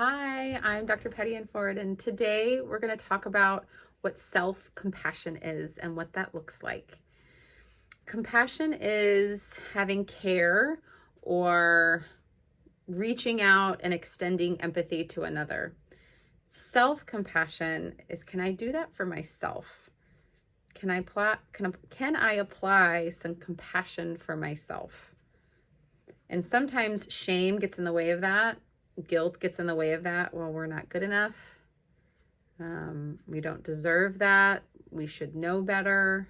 Hi, I'm Dr. Patty Ford, and today we're going to talk about what self-compassion is and what that looks like. Compassion is having care or reaching out and extending empathy to another. Self-compassion is, can I do that for myself? Can I apply some compassion for myself? And sometimes shame gets in the way of that. Guilt gets in the way of that. Well, we're not good enough. We don't deserve that. We should know better.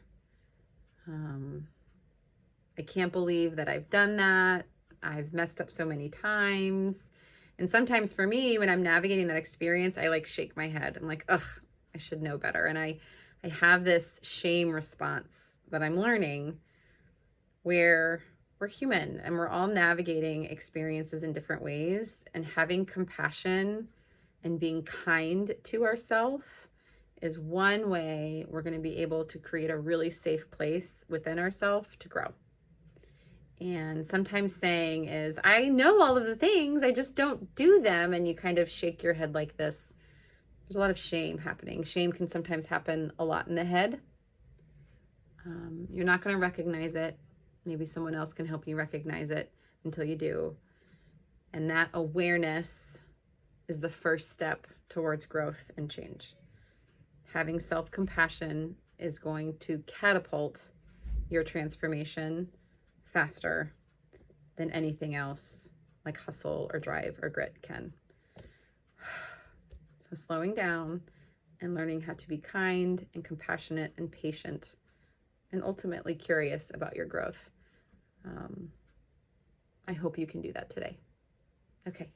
I can't believe that I've done that. I've messed up so many times. And sometimes for me, when I'm navigating that experience, I like shake my head. I'm like, ugh, I should know better. And I have this shame response that I'm learning where we're human and we're all navigating experiences in different ways, and having compassion and being kind to ourselves is one way we're going to be able to create a really safe place within ourselves to grow. And sometimes saying is, I know all of the things, I just don't do them. And you kind of shake your head like this. There's a lot of shame happening. Shame can sometimes happen a lot in the head. You're not going to recognize it. Maybe someone else can help you recognize it until you do. And that awareness is the first step towards growth and change. Having self-compassion is going to catapult your transformation faster than anything else like hustle or drive or grit can. So slowing down and learning how to be kind and compassionate and patient and ultimately curious about your growth. I hope you can do that today. Okay.